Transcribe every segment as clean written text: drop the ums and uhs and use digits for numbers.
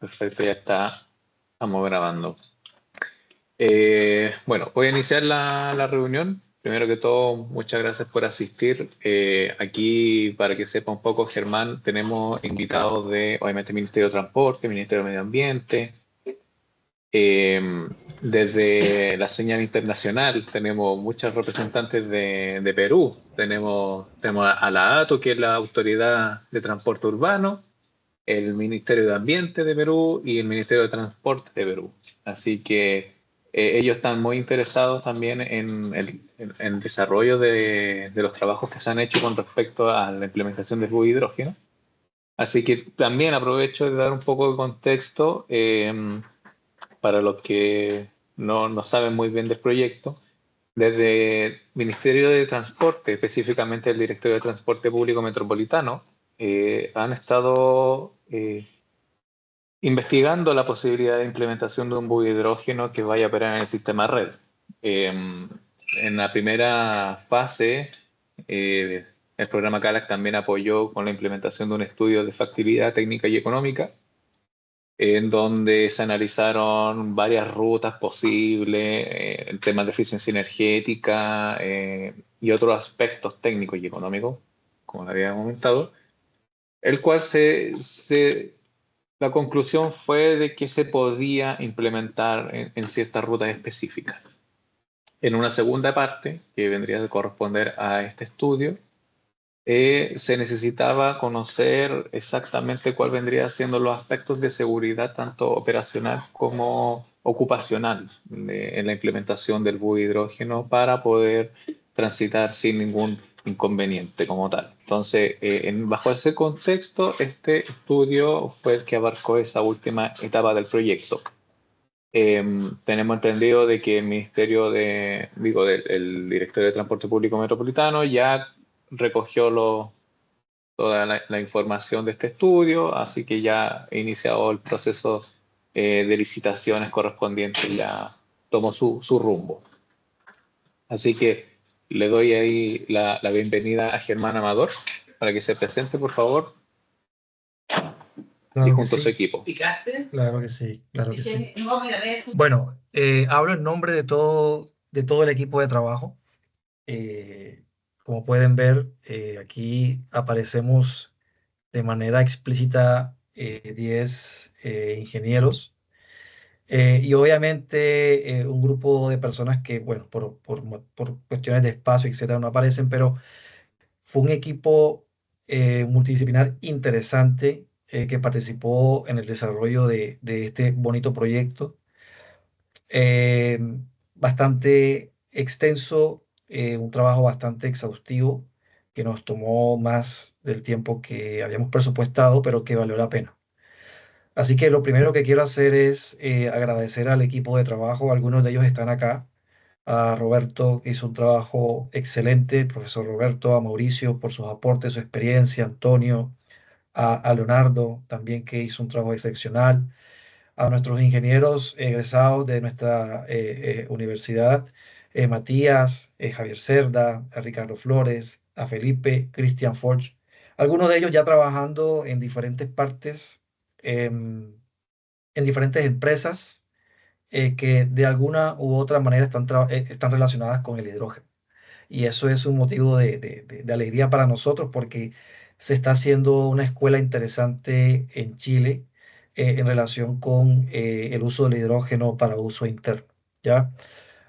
Perfecto, ya está. Estamos grabando. Bueno, voy a iniciar la reunión. Primero que todo, muchas gracias por asistir. Aquí, para que sepa un poco, Germán, tenemos invitados de, obviamente, Ministerio de Transporte, Ministerio de Medio Ambiente. Desde la señal internacional tenemos muchos representantes de Perú. Tenemos a la ATO, que es la Autoridad de Transporte Urbano, el Ministerio de Ambiente de Perú y el Ministerio de Transporte de Perú. Así que ellos están muy interesados también en el desarrollo de los trabajos que se han hecho con respecto a la implementación del bus hidrógeno. Así que también aprovecho de dar un poco de contexto para los que no saben muy bien del proyecto. Desde el Ministerio de Transporte, específicamente el Directorio de Transporte Público Metropolitano, han estado investigando la posibilidad de implementación de un bus hidrógeno que vaya a operar en el sistema red. En la primera fase, el programa CALAC también apoyó con la implementación de un estudio de factibilidad técnica y económica, en donde se analizaron varias rutas posibles, temas de eficiencia energética y otros aspectos técnicos y económicos, como lo había comentado, el cual la conclusión fue de que se podía implementar en ciertas rutas específicas. En una segunda parte, que vendría a corresponder a este estudio, se necesitaba conocer exactamente cuál vendría siendo los aspectos de seguridad, tanto operacional como ocupacional, en la implementación del bus hidrógeno para poder transitar sin ningún inconveniente como tal. Entonces, bajo ese contexto, este estudio fue el que abarcó esa última etapa del proyecto. Tenemos entendido de que el el Directorio de Transporte Público Metropolitano ya recogió toda la información de este estudio, así que ya he iniciado el proceso de licitaciones correspondientes, ya tomó su rumbo. Así que le doy ahí la bienvenida a Germán Amador para que se presente, por favor, y Claro que junto a su sí, equipo. claro que sí, claro que sí. Bueno, hablo en nombre de todo el equipo de trabajo. Como pueden ver, aquí aparecemos de manera explícita 10 ingenieros y obviamente un grupo de personas que, bueno, por cuestiones de espacio, etcétera, no aparecen, pero fue un equipo multidisciplinar interesante que participó en el desarrollo de este bonito proyecto. Eh, Bastante extenso, un trabajo bastante exhaustivo que nos tomó más del tiempo que habíamos presupuestado, pero que valió la pena. Así que lo primero que quiero hacer es agradecer al equipo de trabajo. Algunos de ellos están acá. A Roberto, que hizo un trabajo excelente, el profesor Roberto, a Mauricio por sus aportes, su experiencia, Antonio, a Leonardo también, que hizo un trabajo excepcional, a nuestros ingenieros egresados de nuestra universidad, Matías, Javier Cerda, a Ricardo Flores, a Felipe, Christian Forge, algunos de ellos ya trabajando en diferentes partes, en diferentes empresas que de alguna u otra manera están relacionadas con el hidrógeno. Y eso es un motivo de alegría para nosotros porque se está haciendo una escuela interesante en Chile en relación con el uso del hidrógeno para uso interno, ¿ya?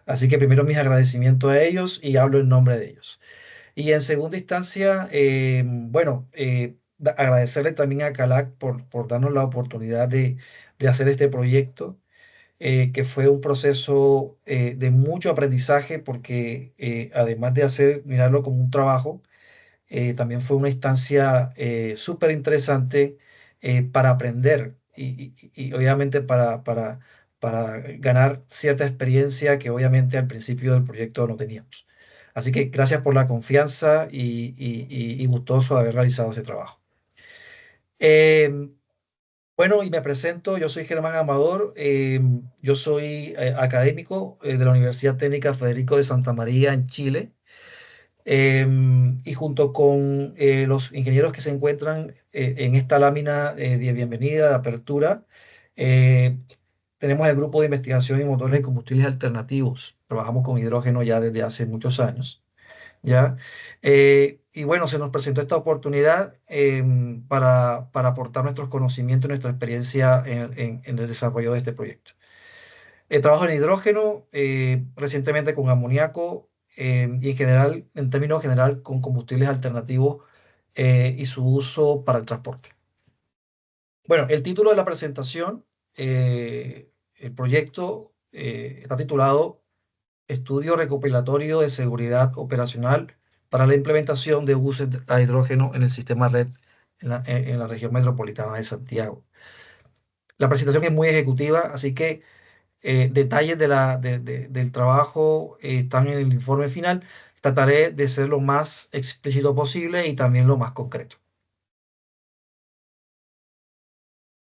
Así que primero mis agradecimientos a ellos y hablo en nombre de ellos. Y en segunda instancia, bueno, agradecerle también a CALAC por darnos la oportunidad de hacer este proyecto que fue un proceso de mucho aprendizaje porque además de mirarlo como un trabajo, también fue una instancia súper interesante para aprender y obviamente para ganar cierta experiencia que obviamente al principio del proyecto no teníamos. Así que gracias por la confianza y gustoso de haber realizado ese trabajo. Em, bueno, y me presento, yo soy Germán Amador, yo soy académico de la Universidad Técnica Federico de Santa María en Chile, y junto con los ingenieros que se encuentran en esta lámina de bienvenida, de apertura, Tenemos el grupo de investigación en motores de combustibles alternativos. Trabajamos con hidrógeno ya desde hace muchos años, ¿ya? Y bueno, se nos presentó esta oportunidad para aportar nuestros conocimientos y nuestra experiencia en el desarrollo de este proyecto. Trabajo en hidrógeno, recientemente con amoníaco y en general, en términos general, con combustibles alternativos y su uso para el transporte. Bueno, el título de la presentación, el proyecto está titulado Estudio recopilatorio de seguridad operacional para la implementación de buses a hidrógeno en el sistema red en la región metropolitana de Santiago. La presentación es muy ejecutiva, así que detalles del trabajo están en el informe final. Trataré de ser lo más explícito posible y también lo más concreto.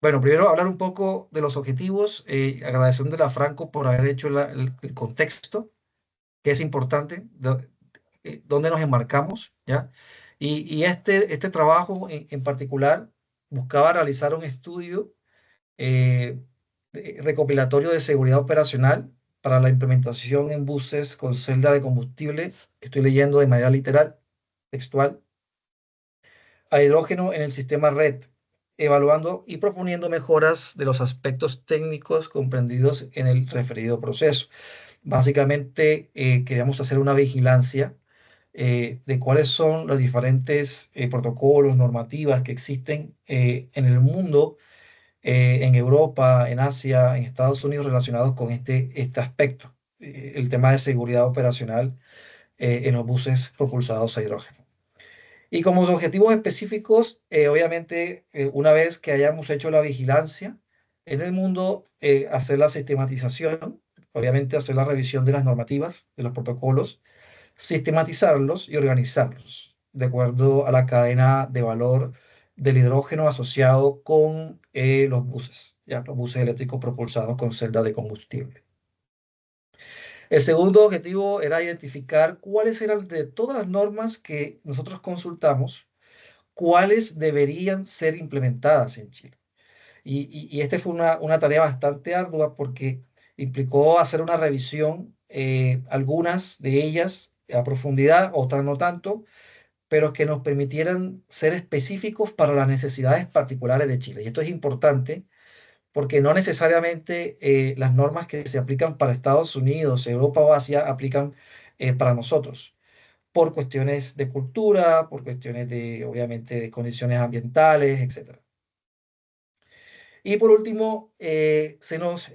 Bueno, primero hablar un poco de los objetivos, agradeciéndole a Franco por haber hecho el contexto, que es importante, dónde nos enmarcamos, ¿ya? Y este trabajo en particular buscaba realizar un estudio eh, recopilatorio de seguridad operacional para la implementación en buses con celda de combustible, estoy leyendo de manera literal, textual, a hidrógeno en el sistema red, evaluando y proponiendo mejoras de los aspectos técnicos comprendidos en el referido proceso. Básicamente, queríamos hacer una vigilancia de cuáles son los diferentes protocolos, normativas que existen en el mundo, en Europa, en Asia, en Estados Unidos relacionados con este aspecto, el tema de seguridad operacional en los buses propulsados a hidrógeno. Y como objetivos específicos, obviamente, una vez que hayamos hecho la vigilancia en el mundo, hacer la sistematización, obviamente hacer la revisión de las normativas, de los protocolos, sistematizarlos y organizarlos de acuerdo a la cadena de valor del hidrógeno asociado con los buses, ya, los buses eléctricos propulsados con celda de combustible. El segundo objetivo era identificar cuáles eran de todas las normas que nosotros consultamos, cuáles deberían ser implementadas en Chile. Y esta fue una tarea bastante ardua porque implicó hacer una revisión, algunas de ellas a profundidad, otras no tanto, pero que nos permitieran ser específicos para las necesidades particulares de Chile. Y esto es importante porque no necesariamente las normas que se aplican para Estados Unidos, Europa o Asia aplican para nosotros por cuestiones de cultura, por cuestiones de, obviamente, de condiciones ambientales, etcétera. Y por último, se nos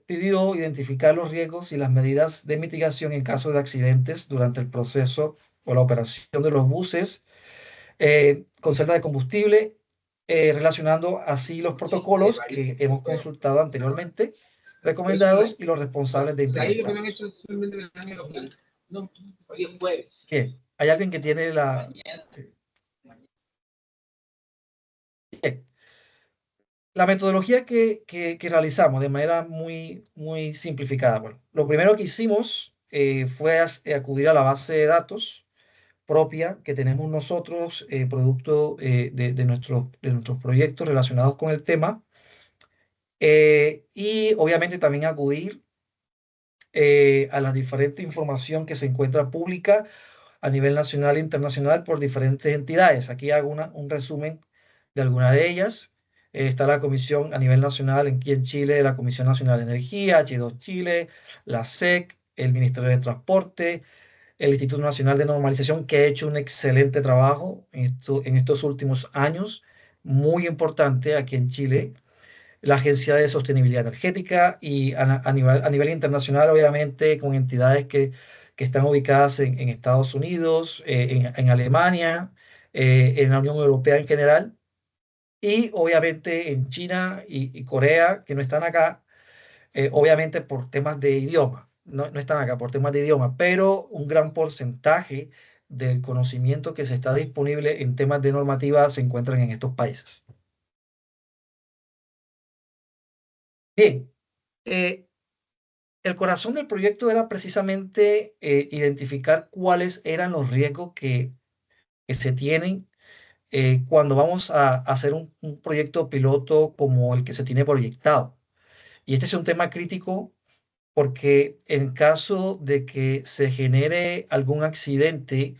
pidió identificar los riesgos y las medidas de mitigación en caso de accidentes durante el proceso o la operación de los buses con celda de combustible, relacionando así los protocolos que hemos consultado anteriormente, recomendados y los responsables de implementarlos. Bien, hay alguien que tiene la... Bien. La metodología que realizamos de manera muy simplificada. Bueno, lo primero que hicimos fue acudir a la base de datos propia que tenemos nosotros, producto de nuestros proyectos relacionados con el tema, y obviamente también acudir a la diferente información que se encuentra pública a nivel nacional e internacional por diferentes entidades. Aquí hago un resumen de alguna de ellas. Está la comisión a nivel nacional aquí en Chile, la Comisión Nacional de Energía, H2 Chile, la SEC, el Ministerio de Transporte, el Instituto Nacional de Normalización, que ha hecho un excelente trabajo en estos últimos años, muy importante aquí en Chile, la Agencia de Sostenibilidad Energética y a nivel internacional, obviamente, con entidades que están ubicadas en Estados Unidos, en Alemania, en la Unión Europea en general, y obviamente en China y Corea, que no están acá, obviamente por temas de idioma. No están acá por temas de idioma, pero un gran porcentaje del conocimiento que se está disponible en temas de normativa se encuentran en estos países. Bien, eh, el corazón del proyecto era precisamente identificar cuáles eran los riesgos que se tienen cuando vamos a hacer un proyecto piloto como el que se tiene proyectado. Y este es un tema crítico porque en caso de que se genere algún accidente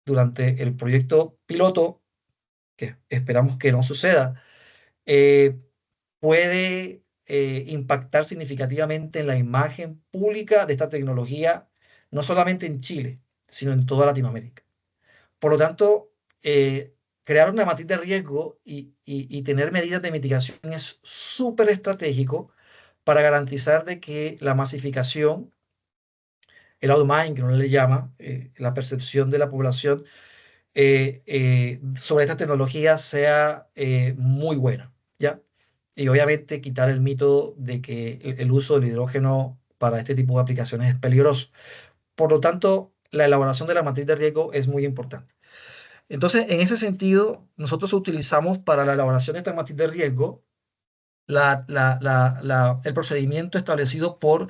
durante el proyecto piloto, que esperamos que no suceda, eh, puede impactar significativamente en la imagen pública de esta tecnología, no solamente en Chile, sino en toda Latinoamérica. Por lo tanto, crear una matriz de riesgo y tener medidas de mitigación es súper estratégico para garantizar de que la masificación, el outmining, que uno le llama, la percepción de la población sobre esta tecnología sea muy buena, ¿ya? Y obviamente quitar el mito de que el uso del hidrógeno para este tipo de aplicaciones es peligroso. Por lo tanto, la elaboración de la matriz de riesgo es muy importante. Entonces, en ese sentido, nosotros utilizamos para la elaboración de esta matriz de riesgo el procedimiento establecido por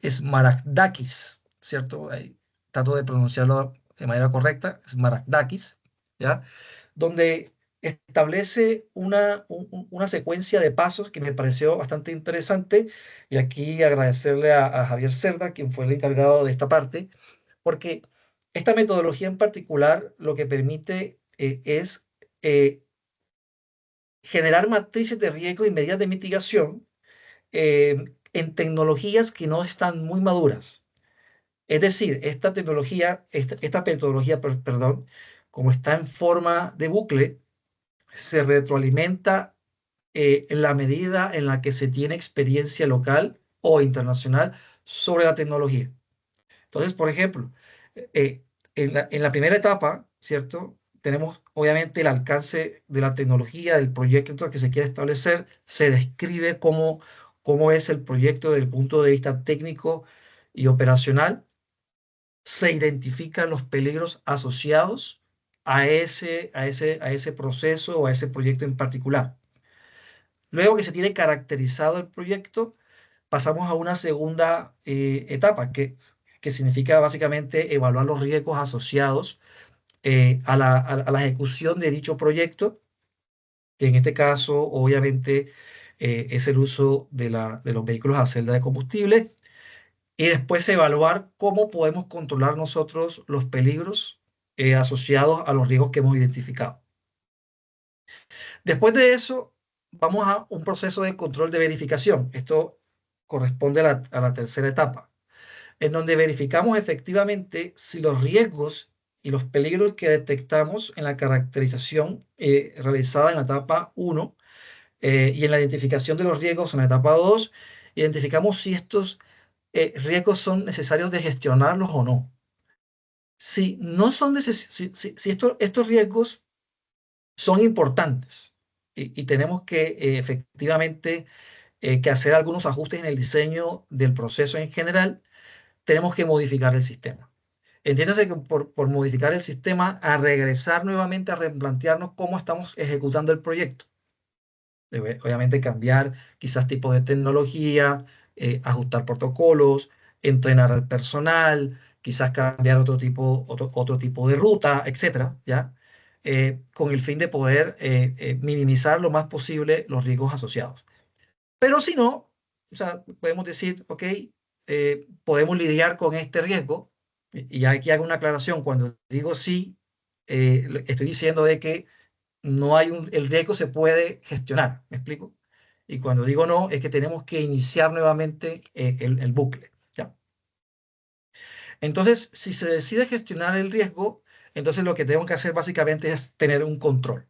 Smaragdakis, ¿cierto? Ahí trato de pronunciarlo de manera correcta, Smaragdakis, ¿ya? Donde establece una secuencia de pasos que me pareció bastante interesante, y aquí agradecerle a Javier Cerda, quien fue el encargado de esta parte, porque esta metodología en particular lo que permite es generar matrices de riesgo y medidas de mitigación en tecnologías que no están muy maduras. Es decir, esta metodología, perdón, como está en forma de bucle, se retroalimenta en la medida en la que se tiene experiencia local o internacional sobre la tecnología. Entonces, por ejemplo, eh, en la primera etapa, ¿cierto? Tenemos obviamente el alcance de la tecnología, del proyecto que se quiere establecer, se describe cómo es el proyecto desde el punto de vista técnico y operacional, se identifican los peligros asociados a ese proceso o a ese proyecto en particular. Luego que se tiene caracterizado el proyecto, pasamos a una segunda etapa que significa básicamente evaluar los riesgos asociados a la ejecución de dicho proyecto, que en este caso obviamente es el uso de los vehículos a celda de combustible, y después evaluar cómo podemos controlar nosotros los peligros asociados a los riesgos que hemos identificado. Después de eso, vamos a un proceso de control de verificación. Esto corresponde a la tercera etapa, en donde verificamos efectivamente si los riesgos y los peligros que detectamos en la caracterización realizada en la etapa 1 y en la identificación de los riesgos en la etapa 2, identificamos si estos riesgos son necesarios de gestionarlos o no. Si no son si estos riesgos son importantes y tenemos que efectivamente que hacer algunos ajustes en el diseño del proceso en general, tenemos que modificar el sistema. Entiéndase que por modificar el sistema, a regresar nuevamente a replantearnos cómo estamos ejecutando el proyecto. Obviamente cambiar quizás tipo de tecnología, ajustar protocolos, entrenar al personal, quizás cambiar otro tipo de ruta, etcétera, ¿ya? Con el fin de poder minimizar lo más posible los riesgos asociados. Pero si no, o sea, podemos decir, ok, podemos lidiar con este riesgo. Y aquí hago una aclaración. Cuando digo sí, estoy diciendo de que no hay el riesgo se puede gestionar. ¿Me explico? Y cuando digo no, es que tenemos que iniciar nuevamente el bucle. ¿Ya? Entonces, si se decide gestionar el riesgo, entonces lo que tenemos que hacer básicamente es tener un control.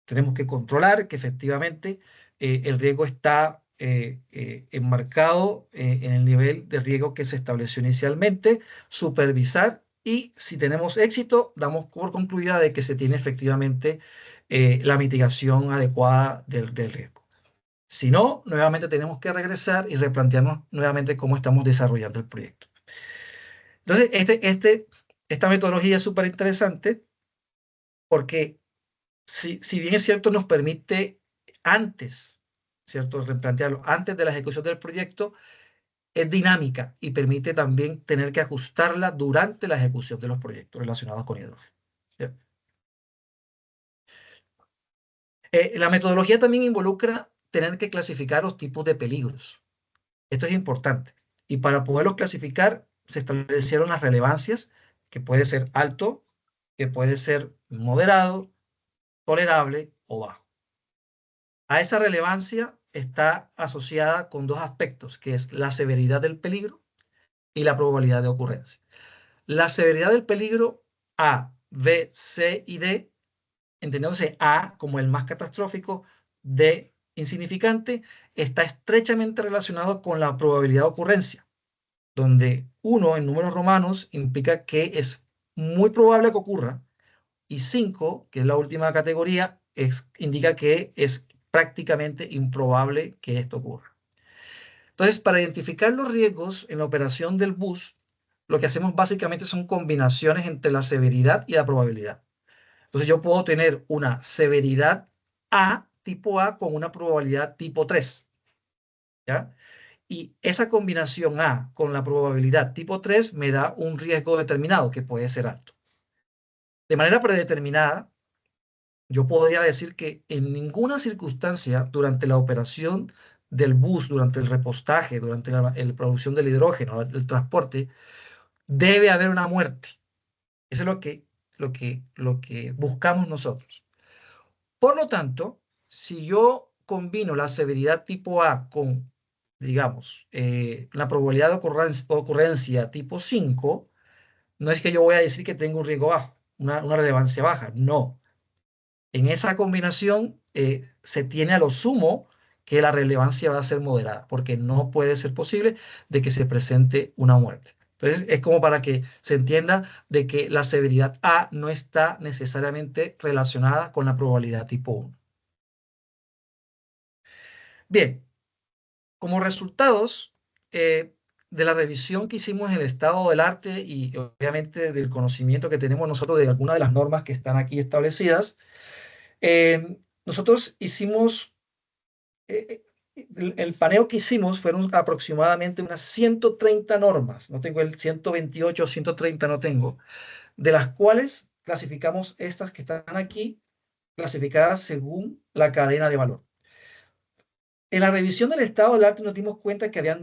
Tenemos que controlar que efectivamente el riesgo está enmarcado en el nivel de riesgo que se estableció inicialmente, supervisar, y si tenemos éxito, damos por concluida de que se tiene efectivamente la mitigación adecuada del riesgo. Si no, nuevamente tenemos que regresar y replantearnos nuevamente cómo estamos desarrollando el proyecto. Entonces, esta metodología es súper interesante porque si bien es cierto, nos permite antes, ¿cierto? Replantearlo antes de la ejecución del proyecto, es dinámica y permite también tener que ajustarla durante la ejecución de los proyectos relacionados con hidrógeno. ¿Ya? La metodología también involucra tener que clasificar los tipos de peligros. Esto es importante. Y para poderlos clasificar, se establecieron las relevancias, que puede ser alto, que puede ser moderado, tolerable o bajo. A esa relevancia está asociada con dos aspectos, que es la severidad del peligro y la probabilidad de ocurrencia. La severidad del peligro A, B, C y D, entendiéndose A como el más catastrófico, D insignificante, está estrechamente relacionado con la probabilidad de ocurrencia, donde 1 en números romanos implica que es muy probable que ocurra, y 5, que es la última categoría, indica que es prácticamente improbable que esto ocurra. Entonces, para identificar los riesgos en la operación del bus, lo que hacemos básicamente son combinaciones entre la severidad y la probabilidad. Entonces, yo puedo tener una severidad A, tipo A, con una probabilidad tipo 3, ¿ya? Y esa combinación A con la probabilidad tipo 3 me da un riesgo determinado que puede ser alto. De manera predeterminada, yo podría decir que en ninguna circunstancia durante la operación del bus, durante el repostaje, durante la producción del hidrógeno, el transporte, debe haber una muerte. Eso es lo que buscamos nosotros. Por lo tanto, si yo combino la severidad tipo A con, digamos, la probabilidad de ocurrencia tipo 5, no es que yo voy a decir que tengo un riesgo bajo, una relevancia baja, no. En esa combinación se tiene a lo sumo que la relevancia va a ser moderada, porque no puede ser posible de que se presente una muerte. Entonces, es como para que se entienda de que la severidad A no está necesariamente relacionada con la probabilidad tipo 1. Bien, como resultados de la revisión que hicimos en el estado del arte y obviamente del conocimiento que tenemos nosotros de algunas de las normas que están aquí establecidas, nosotros hicimos, el paneo que hicimos fueron aproximadamente unas 130 normas, no tengo el 128 o 130, no tengo, de las cuales clasificamos estas que están aquí, clasificadas según la cadena de valor. En la revisión del estado del arte nos dimos cuenta que habían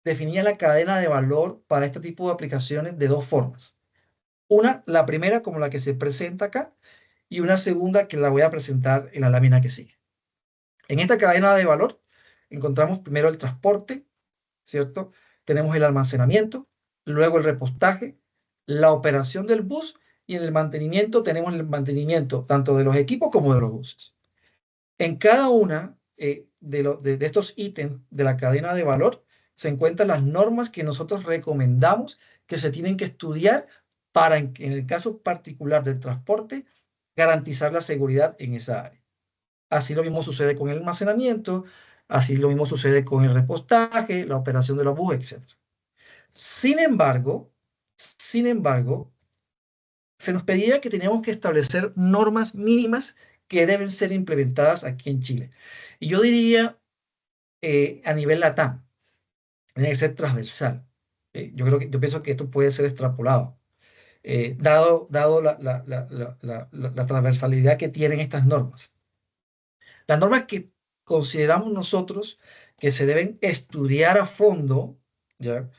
definía la cadena de valor para este tipo de aplicaciones de dos formas. Una, la primera como la que se presenta acá, y una segunda que la voy a presentar en la lámina que sigue. En esta cadena de valor encontramos primero el transporte, ¿cierto? Tenemos el almacenamiento, luego el repostaje, la operación del bus, y en el mantenimiento tenemos el mantenimiento tanto de los equipos como de los buses. En cada una de estos ítems de la cadena de valor se encuentran las normas que nosotros recomendamos que se tienen que estudiar para, en el caso particular del transporte, garantizar la seguridad en esa área. Así lo mismo sucede con el almacenamiento, así lo mismo sucede con el repostaje, la operación de los buses, etc. Sin embargo, se nos pedía que teníamos que establecer normas mínimas que deben ser implementadas aquí en Chile. Y yo diría, a nivel LATAM, tiene que ser transversal. Yo pienso que esto puede ser extrapolado, dado la transversalidad que tienen estas normas. Las normas que consideramos nosotros que se deben estudiar a fondo, ¿ya?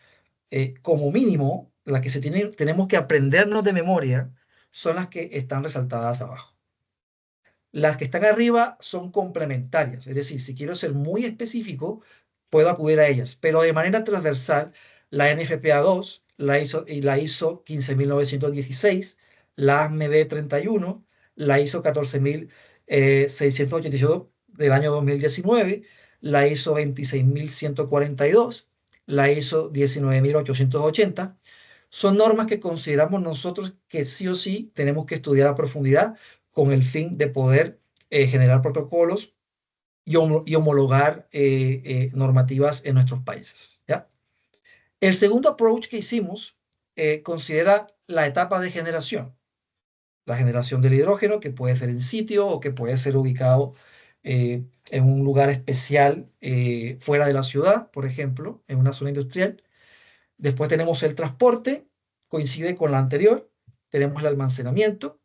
Como mínimo, las que tenemos que aprendernos de memoria, son las que están resaltadas abajo. Las que están arriba son complementarias, es decir, si quiero ser muy específico, puedo acudir a ellas, pero de manera transversal, la NFPA 2, la ISO 15916, la ASME 31, la ISO 14688 del año 2019, la ISO 26142, la ISO 19880, son normas que consideramos nosotros que sí o sí tenemos que estudiar a profundidad con el fin de poder generar protocolos y homologar normativas en nuestros países, ¿ya? El segundo approach que hicimos considera la etapa de generación. La generación del hidrógeno, que puede ser en sitio o que puede ser ubicado en un lugar especial fuera de la ciudad, por ejemplo, en una zona industrial. Después tenemos el transporte, coincide con la anterior. Tenemos el almacenamiento,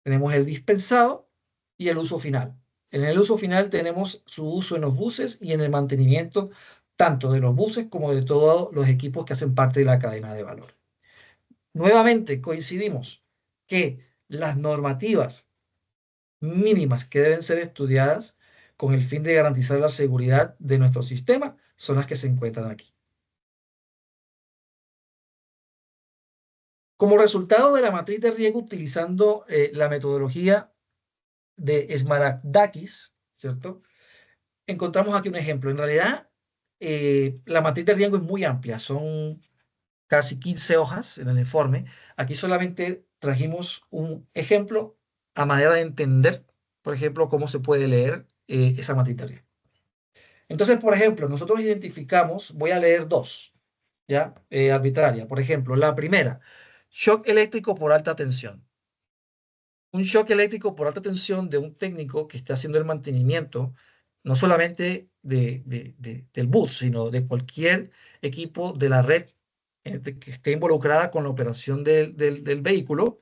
tenemos el dispensado y el uso final. En el uso final tenemos su uso en los buses y en el mantenimiento tanto de los buses como de todos los equipos que hacen parte de la cadena de valor. Nuevamente coincidimos que las normativas mínimas que deben ser estudiadas con el fin de garantizar la seguridad de nuestro sistema son las que se encuentran aquí. Como resultado de la matriz de riesgo utilizando la metodología de Smaragdakis, ¿cierto? Encontramos aquí un ejemplo. En realidad, la matriz de riesgo es muy amplia, son casi 15 hojas en el informe. Aquí solamente trajimos un ejemplo a manera de entender, por ejemplo, cómo se puede leer esa matriz de riesgo. Entonces, por ejemplo, nosotros identificamos, voy a leer dos, ¿ya? Arbitraria. Por ejemplo, la primera, shock eléctrico por alta tensión. Un shock eléctrico por alta tensión de un técnico que está haciendo el mantenimiento, no solamente del bus, sino de cualquier equipo de la red que esté involucrada con la operación del vehículo,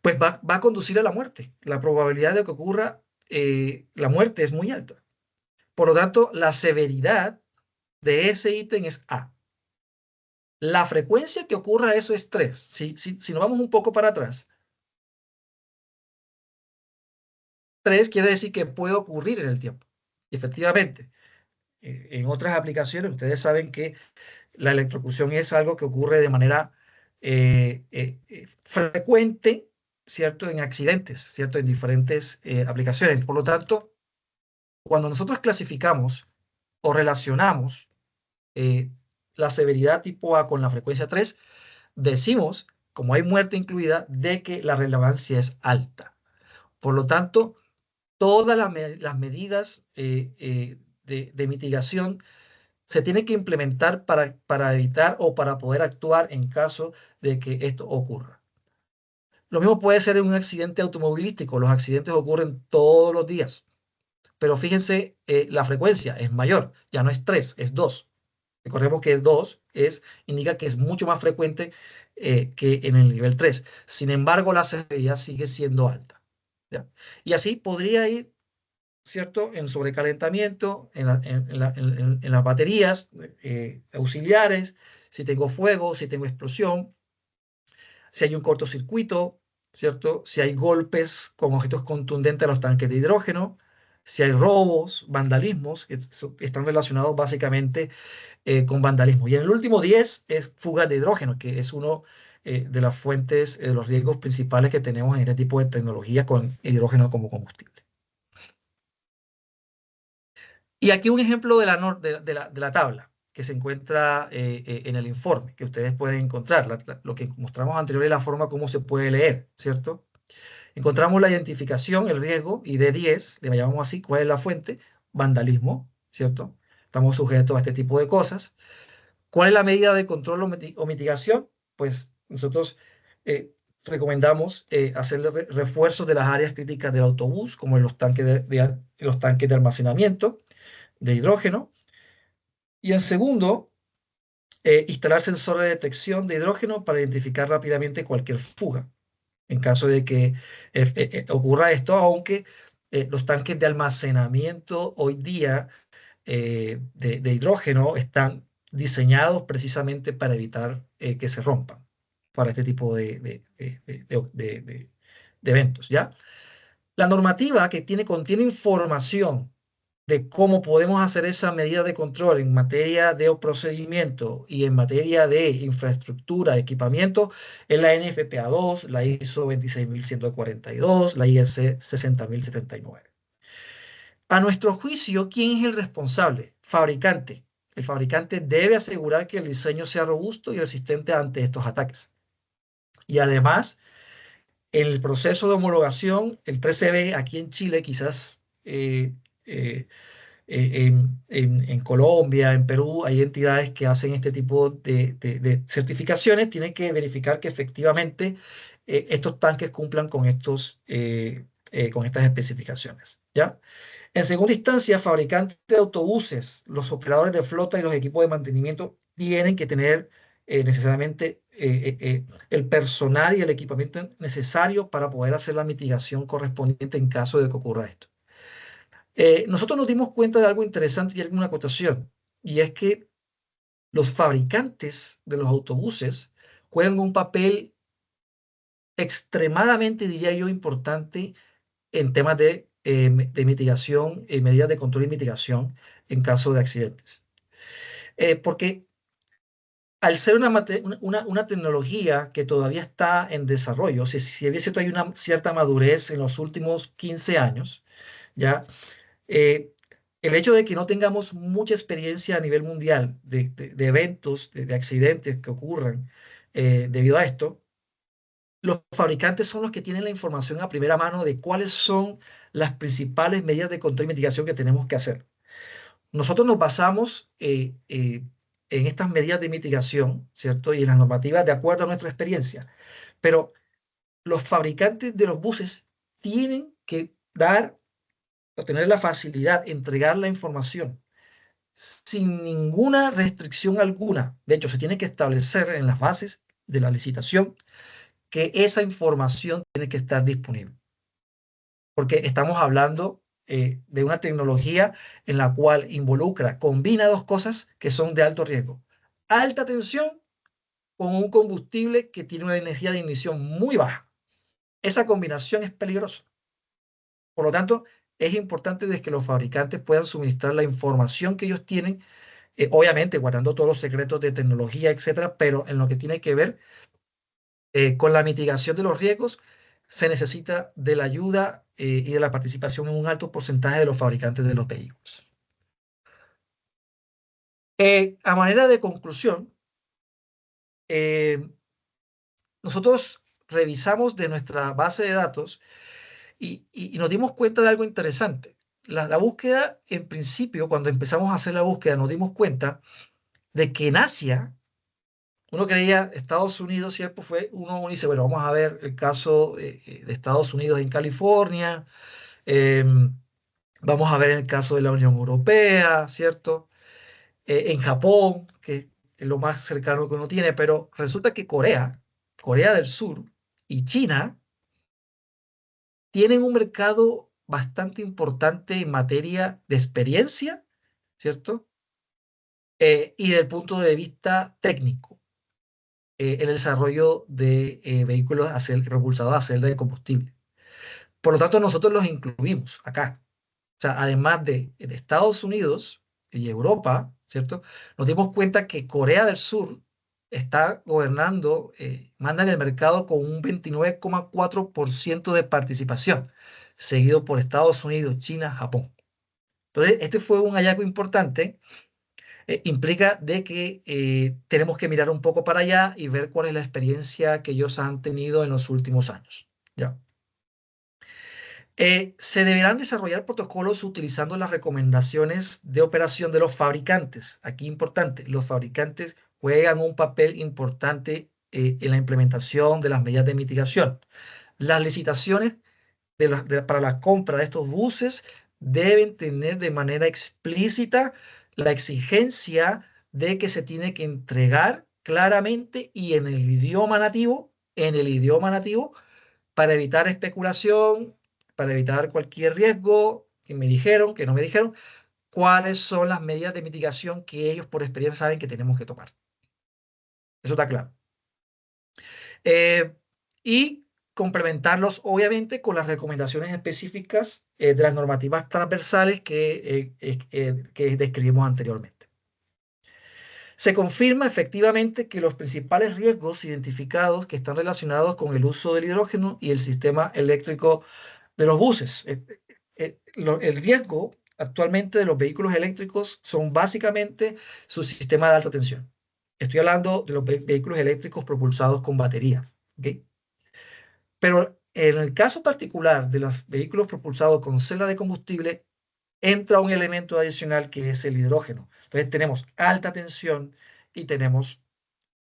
pues va a conducir a la muerte. La probabilidad de que ocurra la muerte es muy alta. Por lo tanto, la severidad de ese ítem es A. La frecuencia que ocurra eso es 3. Si nos vamos un poco para atrás, 3 quiere decir que puede ocurrir en el tiempo. Y efectivamente, en otras aplicaciones, ustedes saben que la electrocución es algo que ocurre de manera frecuente, ¿cierto? En accidentes, ¿cierto? En diferentes aplicaciones. Por lo tanto, cuando nosotros clasificamos o relacionamos eh, la severidad tipo A con la frecuencia 3, decimos, como hay muerte incluida, de que la relevancia es alta. Por lo tanto, todas las medidas de mitigación se tienen que implementar para evitar o para poder actuar en caso de que esto ocurra. Lo mismo puede ser en un accidente automovilístico. Los accidentes ocurren todos los días, pero fíjense, la frecuencia es mayor, ya no es 3, es 2. Recordemos que 2 indica que es mucho más frecuente que en el nivel 3. Sin embargo, la severidad sigue siendo alta, ¿ya? Y así podría ir, ¿cierto? En sobrecalentamiento, en las baterías auxiliares, si tengo fuego, si tengo explosión, si hay un cortocircuito, ¿cierto? Si hay golpes con objetos contundentes a los tanques de hidrógeno, si hay robos, vandalismos, que están relacionados básicamente con vandalismo. Y en el último 10 es fugas de hidrógeno, que es uno de las fuentes, de los riesgos principales que tenemos en este tipo de tecnología con hidrógeno como combustible. Y aquí un ejemplo de la tabla que se encuentra en el informe, que ustedes pueden encontrar. Lo que mostramos anterior es la forma como se puede leer, ¿cierto? Encontramos la identificación, el riesgo, y de 10, le llamamos así, ¿cuál es la fuente? Vandalismo, ¿cierto? Estamos sujetos a este tipo de cosas. ¿Cuál es la medida de control o mitigación? Pues nosotros recomendamos hacerle refuerzos de las áreas críticas del autobús, como en los tanques de almacenamiento de hidrógeno. Y en segundo, instalar sensores de detección de hidrógeno para identificar rápidamente cualquier fuga. En caso de que ocurra esto, aunque los tanques de almacenamiento hoy día de hidrógeno están diseñados precisamente para evitar que se rompan para este tipo de eventos, ¿ya? La normativa que contiene información de cómo podemos hacer esa medida de control en materia de procedimiento y en materia de infraestructura, equipamiento, es la NFPA 2, la ISO 26142, la IEC 60079. A nuestro juicio, ¿quién es el responsable? Fabricante. El fabricante debe asegurar que el diseño sea robusto y resistente ante estos ataques. Y además, en el proceso de homologación, el 13B aquí en Chile, quizás en Colombia, en Perú, hay entidades que hacen este tipo de certificaciones, tienen que verificar que efectivamente estos tanques cumplan con estas especificaciones, ¿ya? En segunda instancia, fabricantes de autobuses, los operadores de flota y los equipos de mantenimiento tienen que tener necesariamente el personal y el equipamiento necesario para poder hacer la mitigación correspondiente en caso de que ocurra esto. Nosotros nos dimos cuenta de algo interesante y alguna acotación, y es que los fabricantes de los autobuses juegan un papel extremadamente, diría yo, importante en temas de mitigación, medidas de control y mitigación en caso de accidentes. Porque al ser una tecnología que todavía está en desarrollo, si bien cierto hay una cierta madurez en los últimos 15 años, ya, eh, el hecho de que no tengamos mucha experiencia a nivel mundial de eventos, de accidentes que ocurran debido a esto, los fabricantes son los que tienen la información a primera mano de cuáles son las principales medidas de control y mitigación que tenemos que hacer. Nosotros nos basamos en estas medidas de mitigación, ¿cierto? Y en las normativas de acuerdo a nuestra experiencia. Pero los fabricantes de los buses tienen que dar o tener la facilidad, entregar la información sin ninguna restricción alguna. De hecho, se tiene que establecer en las bases de la licitación que esa información tiene que estar disponible. Porque estamos hablando de una tecnología en la cual combina dos cosas que son de alto riesgo. Alta tensión con un combustible que tiene una energía de ignición muy baja. Esa combinación es peligrosa. Por lo tanto, es importante de que los fabricantes puedan suministrar la información que ellos tienen, obviamente guardando todos los secretos de tecnología, etcétera, pero en lo que tiene que ver con la mitigación de los riesgos, se necesita de la ayuda y de la participación en un alto porcentaje de los fabricantes de los vehículos. A manera de conclusión, nosotros revisamos de nuestra base de datos y nos dimos cuenta de algo interesante. La búsqueda, en principio, cuando empezamos a hacer la búsqueda, nos dimos cuenta de que en Asia, uno creía Estados Unidos, ¿cierto? Uno dice, bueno, vamos a ver el caso de Estados Unidos en California, vamos a ver el caso de la Unión Europea, ¿cierto? En Japón, que es lo más cercano que uno tiene, pero resulta que Corea del Sur y China tienen un mercado bastante importante en materia de experiencia, ¿cierto? Y del punto de vista técnico, en el desarrollo de vehículos propulsados a celda de combustible. Por lo tanto, nosotros los incluimos acá. O sea, además de Estados Unidos y Europa, ¿cierto? Nos dimos cuenta que Corea del Sur está gobernando, manda en el mercado con un 29,4% de participación, seguido por Estados Unidos, China, Japón. Entonces, este fue un hallazgo importante. Implica de que tenemos que mirar un poco para allá y ver cuál es la experiencia que ellos han tenido en los últimos años. ¿Ya? Se deberán desarrollar protocolos utilizando las recomendaciones de operación de los fabricantes. Aquí importante, los fabricantes juegan un papel importante en la implementación de las medidas de mitigación. Las licitaciones para la compra de estos buses deben tener de manera explícita la exigencia de que se tiene que entregar claramente y en el idioma nativo, para evitar especulación, para evitar cualquier riesgo que me dijeron, que no me dijeron, cuáles son las medidas de mitigación que ellos por experiencia saben que tenemos que tomar. Eso está claro. Y complementarlos, obviamente, con las recomendaciones específicas de las normativas transversales que describimos anteriormente. Se confirma efectivamente que los principales riesgos identificados que están relacionados con el uso del hidrógeno y el sistema eléctrico de los buses. El riesgo actualmente de los vehículos eléctricos son básicamente su sistema de alta tensión. Estoy hablando de los vehículos eléctricos propulsados con baterías. ¿Okay? Pero en el caso particular de los vehículos propulsados con celda de combustible, entra un elemento adicional que es el hidrógeno. Entonces tenemos alta tensión y tenemos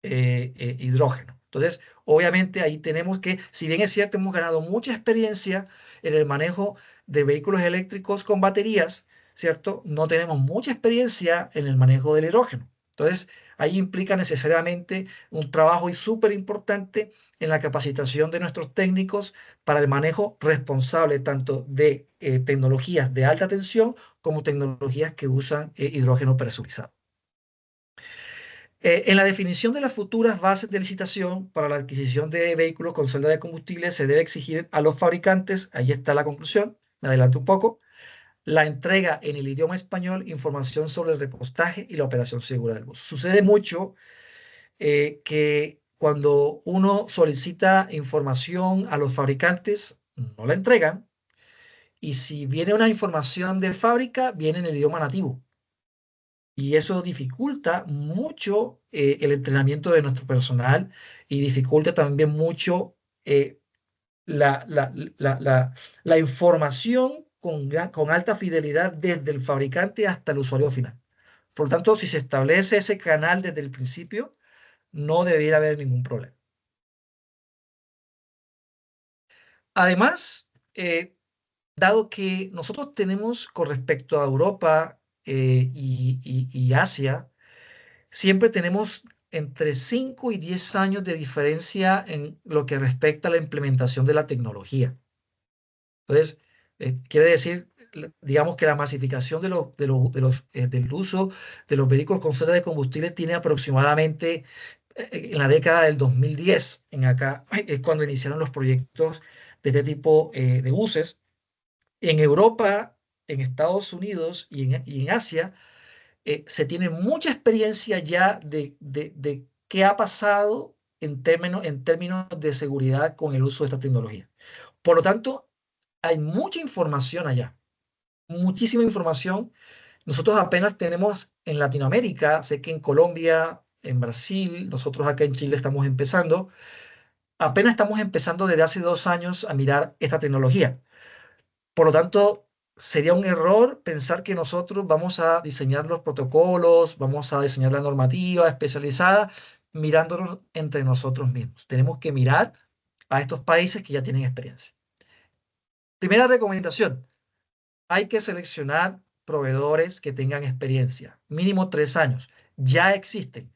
hidrógeno. Entonces, obviamente ahí tenemos que, si bien es cierto, hemos ganado mucha experiencia en el manejo de vehículos eléctricos con baterías, ¿cierto? No tenemos mucha experiencia en el manejo del hidrógeno. Entonces, Ahí implica necesariamente un trabajo súper importante en la capacitación de nuestros técnicos para el manejo responsable tanto de tecnologías de alta tensión como tecnologías que usan hidrógeno presurizado. En la definición de las futuras bases de licitación para la adquisición de vehículos con celda de combustible se debe exigir a los fabricantes, ahí está la conclusión, me adelanto un poco, la entrega en el idioma español, información sobre el repostaje y la operación segura del bus. Sucede mucho que cuando uno solicita información a los fabricantes, no la entregan, y si viene una información de fábrica, viene en el idioma nativo. Y eso dificulta mucho el entrenamiento de nuestro personal y dificulta también mucho eh, la, la, la, la, la información con alta fidelidad desde el fabricante hasta el usuario final. Por lo tanto, si se establece ese canal desde el principio, no debería haber ningún problema. Además, dado que nosotros tenemos con respecto a Europa y Asia, siempre tenemos entre 5 y 10 años de diferencia en lo que respecta a la implementación de la tecnología. Entonces, quiere decir, digamos que la masificación del uso de los vehículos con celda de combustible tiene aproximadamente en la década del 2010, en acá es cuando iniciaron los proyectos de este tipo de buses. En Europa, en Estados Unidos y en Asia, se tiene mucha experiencia ya de qué ha pasado en términos de seguridad con el uso de esta tecnología. Por lo tanto, hay mucha información allá, muchísima información. Nosotros apenas tenemos en Latinoamérica, sé que en Colombia, en Brasil, nosotros acá en Chile estamos empezando, apenas estamos empezando desde hace 2 años a mirar esta tecnología. Por lo tanto, sería un error pensar que nosotros vamos a diseñar los protocolos, vamos a diseñar la normativa especializada mirándonos entre nosotros mismos. Tenemos que mirar a estos países que ya tienen experiencia. Primera recomendación, hay que seleccionar proveedores que tengan experiencia, mínimo 3 años. Ya existen.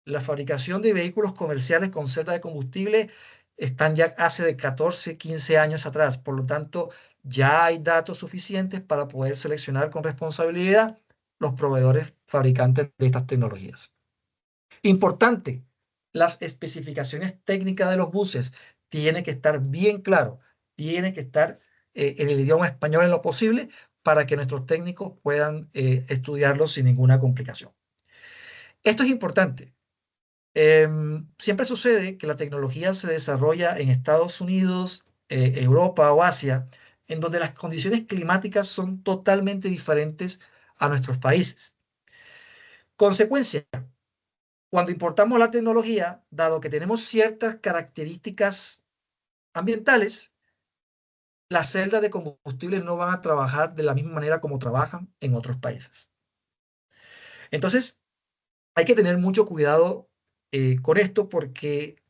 La fabricación de vehículos comerciales con celda de combustible están ya hace de 14, 15 años atrás. Por lo tanto, ya hay datos suficientes para poder seleccionar con responsabilidad los proveedores fabricantes de estas tecnologías. Importante, las especificaciones técnicas de los buses tienen que estar bien claro, tiene que estar en el idioma español en lo posible para que nuestros técnicos puedan estudiarlos sin ninguna complicación. Esto es importante. Siempre sucede que la tecnología se desarrolla en Estados Unidos, Europa o Asia, en donde las condiciones climáticas son totalmente diferentes a nuestros países. Consecuencia, cuando importamos la tecnología, dado que tenemos ciertas características ambientales, las celdas de combustible no van a trabajar de la misma manera como trabajan en otros países. Entonces, hay que tener mucho cuidado con esto porque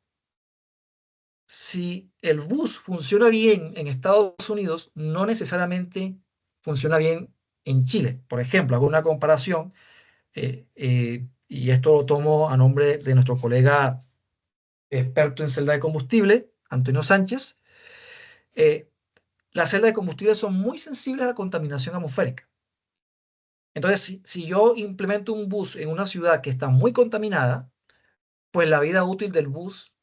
si el bus funciona bien en Estados Unidos, no necesariamente funciona bien en Chile. Por ejemplo, hago una comparación y esto lo tomo a nombre de nuestro colega experto en celda de combustible, Antonio Sánchez. eh, las celdas de combustible son muy sensibles a la contaminación atmosférica. Entonces, si yo implemento un bus en una ciudad que está muy contaminada, pues la vida útil del bus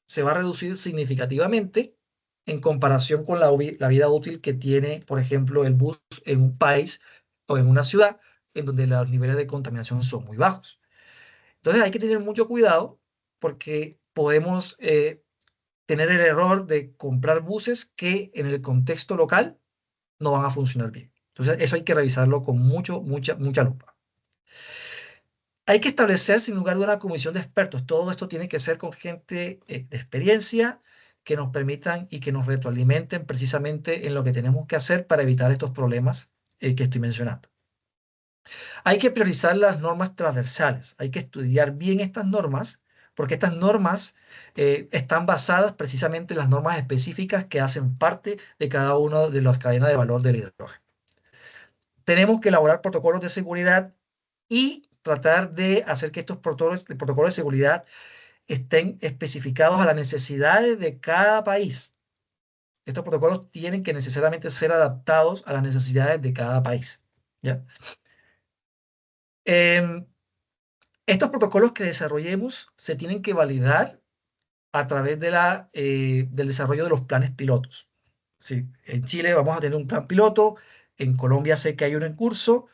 se va a reducir significativamente en comparación con la vida útil que tiene, por ejemplo, el bus en un país o en una ciudad en donde los niveles de contaminación son muy bajos. Entonces hay que tener mucho cuidado porque podemos tener el error de comprar buses que en el contexto local no van a funcionar bien. Entonces eso hay que revisarlo con mucha lupa. Hay que establecer sin lugar a duda una comisión de expertos. Todo esto tiene que ser con gente de experiencia que nos permitan y que nos retroalimenten precisamente en lo que tenemos que hacer para evitar estos problemas que estoy mencionando. Hay que priorizar las normas transversales. Hay que estudiar bien estas normas porque estas normas están basadas precisamente en las normas específicas que hacen parte de cada una de las cadenas de valor del hidrógeno. Tenemos que elaborar protocolos de seguridad y tratar de hacer que estos protocolos de seguridad estén especificados a las necesidades de cada país. Estos protocolos tienen que necesariamente ser adaptados a las necesidades de cada país. ¿Ya? Estos protocolos que desarrollemos se tienen que validar a través del desarrollo de los planes pilotos. Sí, en Chile vamos a tener un plan piloto, en Colombia sé que hay uno en curso,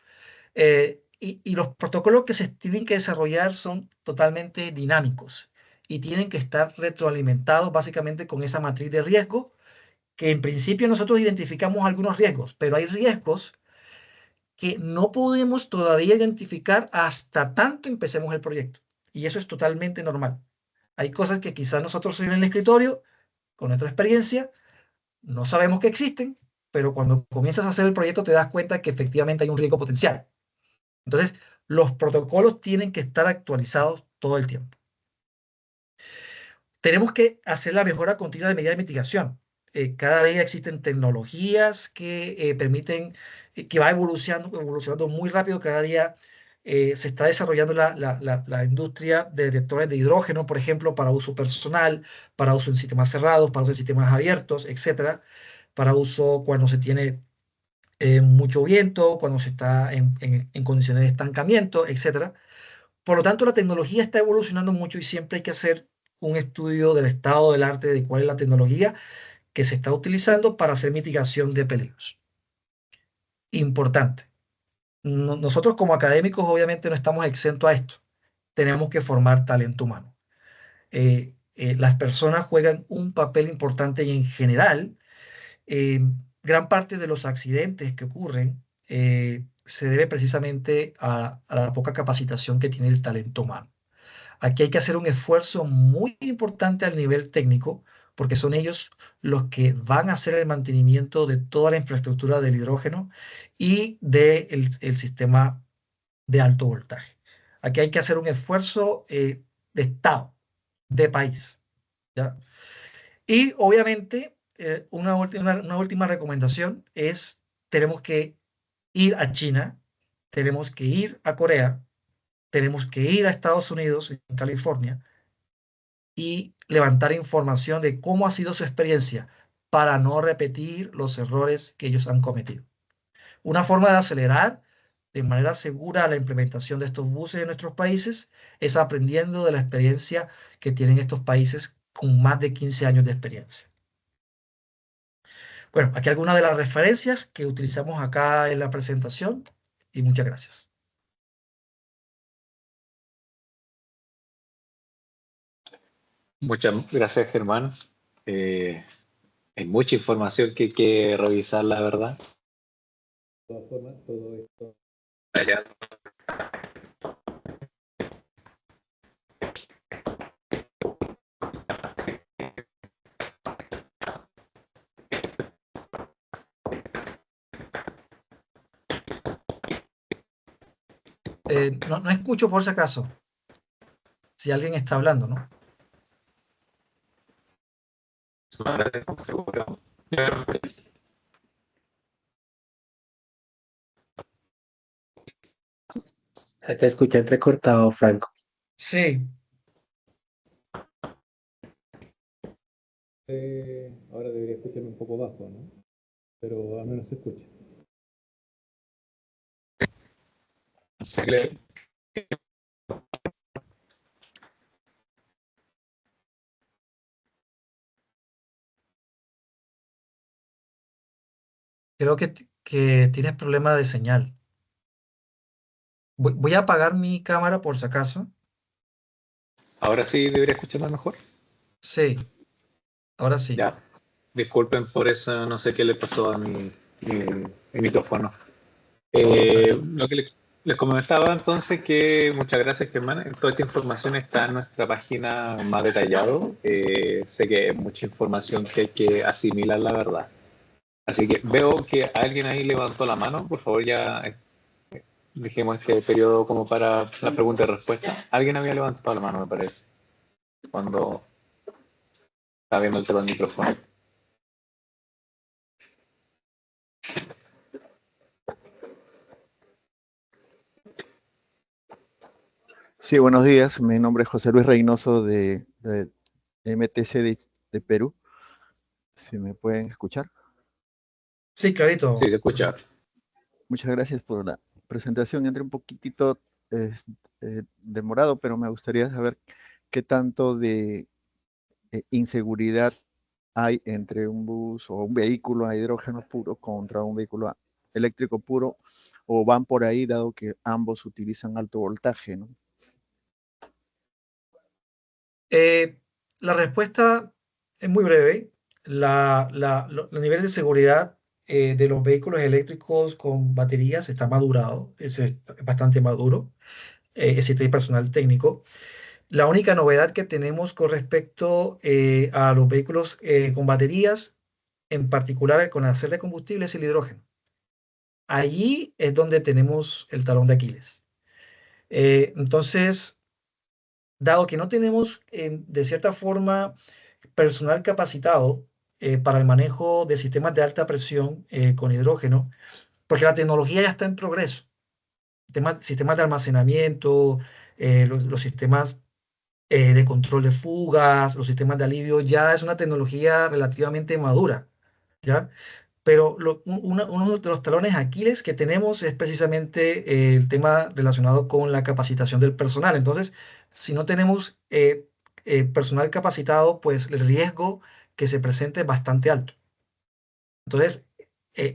y los protocolos que se tienen que desarrollar son totalmente dinámicos y tienen que estar retroalimentados básicamente con esa matriz de riesgo, que en principio nosotros identificamos algunos riesgos, pero hay riesgos que no podemos todavía identificar hasta tanto empecemos el proyecto. Y eso es totalmente normal. Hay cosas que quizás nosotros en el escritorio, con nuestra experiencia, no sabemos que existen, pero cuando comienzas a hacer el proyecto te das cuenta que efectivamente hay un riesgo potencial. Entonces, los protocolos tienen que estar actualizados todo el tiempo. Tenemos que hacer la mejora continua de medidas de mitigación. Cada día existen tecnologías que permiten, que va evolucionando muy rápido. Cada día se está desarrollando la industria de detectores de hidrógeno, por ejemplo, para uso personal, para uso en sistemas cerrados, para uso en sistemas abiertos, etcétera, para uso cuando se tiene mucho viento, cuando se está en condiciones de estancamiento, etcétera. Por lo tanto, la tecnología está evolucionando mucho y siempre hay que hacer un estudio del estado del arte, de cuál es la tecnología que se está utilizando para hacer mitigación de peligros. Importante. Nosotros como académicos obviamente no estamos exentos a esto. Tenemos que formar talento humano. Las personas juegan un papel importante y en general, eh, gran parte de los accidentes que ocurren se debe precisamente a la poca capacitación que tiene el talento humano. Aquí hay que hacer un esfuerzo muy importante al nivel técnico, porque son ellos los que van a hacer el mantenimiento de toda la infraestructura del hidrógeno y del el sistema de alto voltaje. Aquí hay que hacer un esfuerzo de Estado, de país. ¿Ya? Y obviamente, una última recomendación es, tenemos que ir a China, tenemos que ir a Corea, tenemos que ir a Estados Unidos, en California, y levantar información de cómo ha sido su experiencia para no repetir los errores que ellos han cometido. Una forma de acelerar de manera segura la implementación de estos buses en nuestros países es aprendiendo de la experiencia que tienen estos países con más de 15 años de experiencia. Bueno, aquí algunas de las referencias que utilizamos acá en la presentación y muchas gracias. Muchas gracias, Germán. Hay mucha información que hay que revisar, la verdad. De todas formas, todo esto No escucho por si acaso, si alguien está hablando, ¿no? seguro. Se te escucha entrecortado, Franco. Sí, Ahora debería escucharme un poco bajo, ¿no? Pero al menos se escucha. creo que tienes problema de señal. Voy a apagar mi cámara por si acaso. Ahora sí debería escucharme mejor. Sí, ahora sí. Ya. Disculpen por eso, no sé qué le pasó a mi micrófono. Vale. Lo que les comentaba entonces que muchas gracias, Germán. Toda esta información está en nuestra página más detallado. Sé que hay mucha información que hay que asimilar, la verdad. Así que veo que alguien ahí levantó la mano. Por favor, ya dejemos este periodo como para la pregunta y respuesta. Alguien había levantado la mano, me parece, cuando estaba viendo el tema del micrófono. Sí, buenos días. Mi nombre es José Luis Reynoso de MTC de Perú. Si me pueden escuchar. Sí, clarito. Sí, se escucha. Muchas gracias por la presentación. Entré un poquitito demorado, pero me gustaría saber qué tanto de inseguridad hay entre un bus o un vehículo a hidrógeno puro contra un vehículo eléctrico puro, o van por ahí dado que ambos utilizan alto voltaje, ¿no? La respuesta es muy breve. Los niveles de seguridad de los vehículos eléctricos con baterías está madurado, es bastante maduro. Existe personal técnico. La única novedad que tenemos con respecto a los vehículos con baterías, en particular con la celda de combustible, es el hidrógeno. Allí es donde tenemos el talón de Aquiles. Entonces, dado que no tenemos de cierta forma personal capacitado para el manejo de sistemas de alta presión con hidrógeno, porque la tecnología ya está en progreso. Sistemas de almacenamiento, los sistemas de control de fugas, los sistemas de alivio, ya es una tecnología relativamente madura, ¿ya? Pero uno de los talones Aquiles que tenemos es precisamente el tema relacionado con la capacitación del personal. Entonces, si no tenemos personal capacitado, pues el riesgo que se presente es bastante alto. Entonces,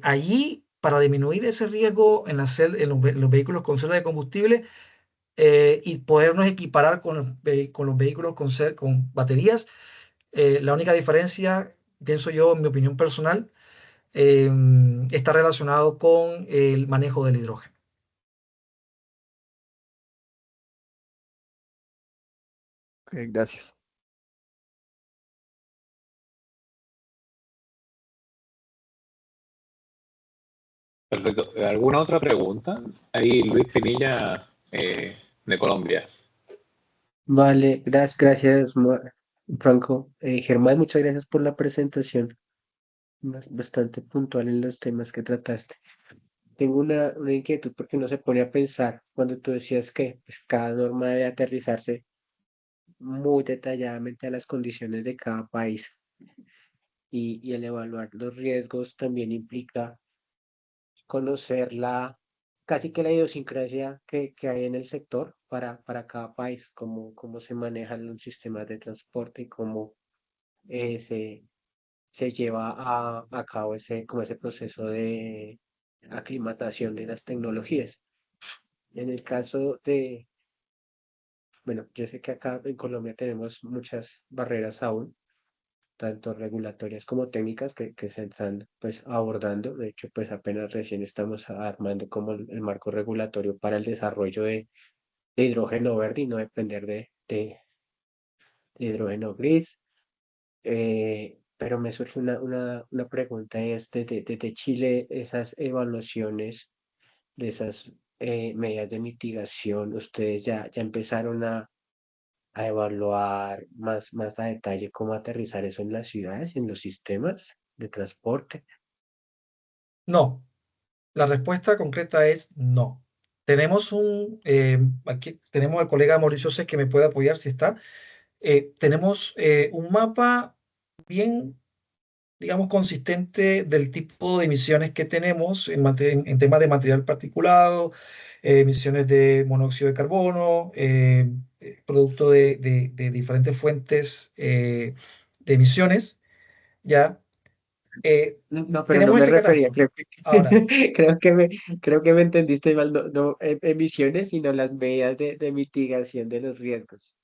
allí, para disminuir ese riesgo en los vehículos con celda de combustible y podernos equiparar con los vehículos con baterías, la única diferencia, pienso yo, en mi opinión personal, está relacionado con el manejo del hidrógeno. Ok, gracias. Perfecto. ¿Alguna otra pregunta? Ahí Luis Pinilla, de Colombia. Vale, gracias, Franco. Germán, muchas gracias por la presentación. Bastante puntual en los temas que trataste. Tengo una inquietud porque uno se pone a pensar cuando tú decías que pues, cada norma debe aterrizarse muy detalladamente a las condiciones de cada país y el evaluar los riesgos también implica conocer casi que la idiosincrasia que hay en el sector para cada país, cómo se manejan los sistemas de transporte y cómo se lleva a cabo como ese proceso de aclimatación de las tecnologías. En el caso bueno, yo sé que acá en Colombia tenemos muchas barreras aún, tanto regulatorias como técnicas que se están pues abordando. De hecho, pues apenas recién estamos armando como el marco regulatorio para el desarrollo de hidrógeno verde y no depender de hidrógeno gris. Pero me surge una pregunta, es desde Chile, esas evaluaciones de esas medidas de mitigación, ¿ustedes ya empezaron a evaluar más a detalle cómo aterrizar eso en las ciudades, en los sistemas de transporte? No, la respuesta concreta es no. Aquí tenemos al colega Mauricio C que me puede apoyar si está. Tenemos un mapa bien, digamos, consistente del tipo de emisiones que tenemos en temas de material particulado, emisiones de monóxido de carbono, producto de diferentes fuentes de emisiones, ¿ya? No, pero no Tenemos me ese refería, catastro. Ahora, creo creo que me entendiste mal, no, emisiones, sino las medidas de mitigación de los riesgos.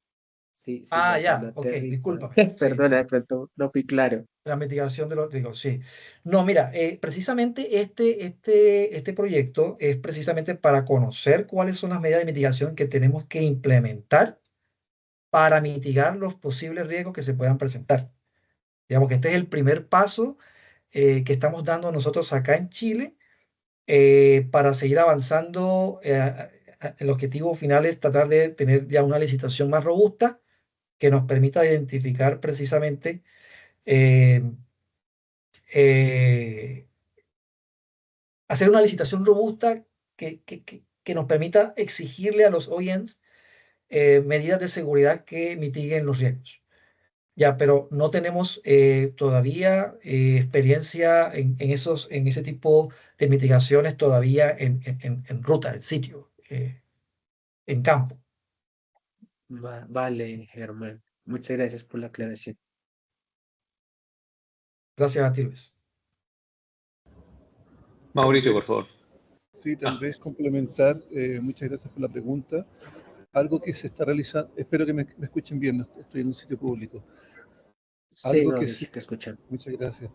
Sí, ya no ya, ok, aterriza. discúlpame. Sí, Perdona, de sí. pronto no fui claro. La mitigación de los riesgos, sí. No, mira, precisamente este proyecto es precisamente para conocer cuáles son las medidas de mitigación que tenemos que implementar para mitigar los posibles riesgos que se puedan presentar. Digamos que este es el primer paso que estamos dando nosotros acá en Chile para seguir avanzando. El objetivo final es tratar de tener ya una licitación más robusta que nos permita identificar precisamente eh, eh, hacer una licitación robusta que nos permita exigirle a los OEMs medidas de seguridad que mitiguen los riesgos. Ya, pero no tenemos todavía experiencia en ese tipo de mitigaciones todavía en ruta, en sitio, en campo. Vale, Germán. Muchas gracias por la aclaración. Gracias a ti, Luis. Mauricio, Tal por vez- favor. Sí, tal vez complementar, muchas gracias por la pregunta. Algo que se está realizando, espero que me escuchen bien, no estoy en un sitio público. Sí, Algo que Mauricio, se, te escuchan. muchas gracias.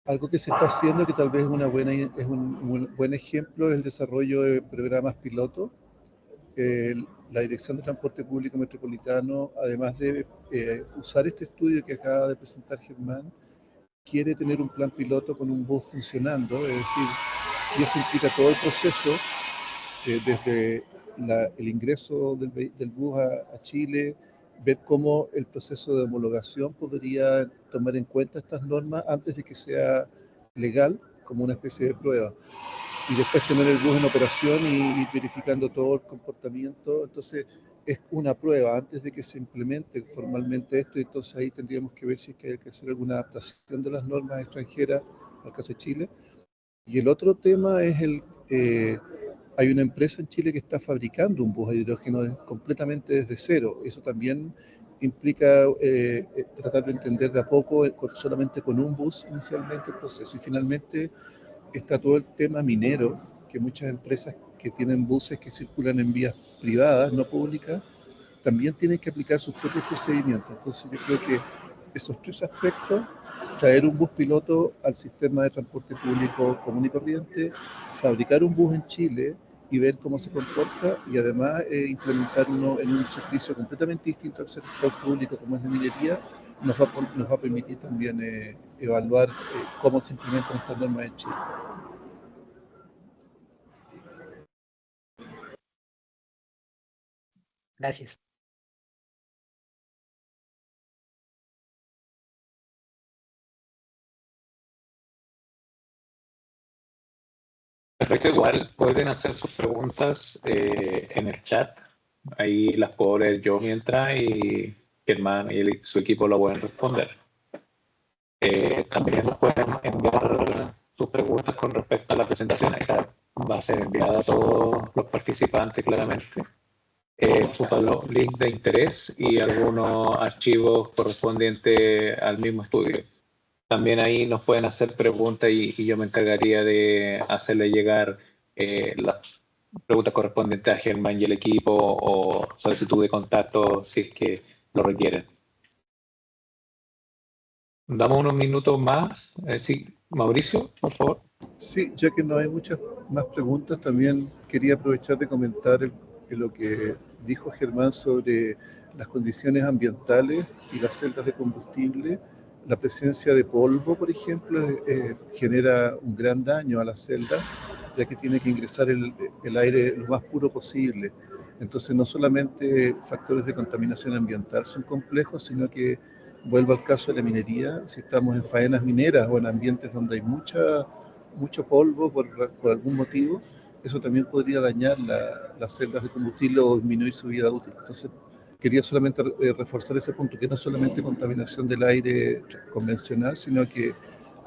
Algo que se está haciendo que tal vez es un buen ejemplo es el desarrollo de programas piloto. La Dirección de Transporte Público Metropolitano, además de usar este estudio que acaba de presentar Germán, quiere tener un plan piloto con un bus funcionando, es decir, y eso implica todo el proceso, desde el ingreso del bus a Chile, ver cómo el proceso de homologación podría tomar en cuenta estas normas antes de que sea legal, como una especie de prueba. Y después tener el bus en operación y verificando todo el comportamiento. Entonces, es una prueba antes de que se implemente formalmente esto, y entonces ahí tendríamos que ver si es que hay que hacer alguna adaptación de las normas extranjeras al caso de Chile. Y el otro tema es hay una empresa en Chile que está fabricando un bus de hidrógeno completamente desde cero. Eso también implica tratar de entender de a poco, solamente con un bus inicialmente el proceso. Y finalmente está todo el tema minero, que muchas empresas que tienen buses que circulan en vías privadas, no públicas, también tienen que aplicar sus propios procedimientos. Entonces yo creo que esos tres aspectos, traer un bus piloto al sistema de transporte público común y corriente, fabricar un bus en Chile y ver cómo se comporta, y además implementar uno en un servicio completamente distinto al sector público como es la minería, nos va a permitir también evaluar cómo se implementan estas normas en Chile. Gracias. Perfecto, igual pueden hacer sus preguntas en el chat. Ahí las puedo leer yo mientras y Germán y su equipo lo pueden responder. También nos pueden enviar sus preguntas con respecto a la presentación. Esta va a ser enviada a todos los participantes claramente, junto a los links de interés y algunos archivos correspondientes al mismo estudio. También ahí nos pueden hacer preguntas y yo me encargaría de hacerle llegar las preguntas correspondientes a Germán y el equipo, o solicitud de contacto si es que lo requieren. Damos unos minutos más. Sí, Mauricio, por favor. Sí, ya que no hay muchas más preguntas, también quería aprovechar de comentar lo que dijo Germán sobre las condiciones ambientales y las celdas de combustible. La presencia de polvo, por ejemplo, genera un gran daño a las celdas, ya que tiene que ingresar el aire lo más puro posible. Entonces, no solamente factores de contaminación ambiental son complejos, sino que, vuelvo al caso de la minería, si estamos en faenas mineras o en ambientes donde hay mucho polvo por algún motivo, eso también podría dañar las celdas de combustible o disminuir su vida útil. Entonces, quería solamente reforzar ese punto, que no solamente contaminación del aire convencional, sino que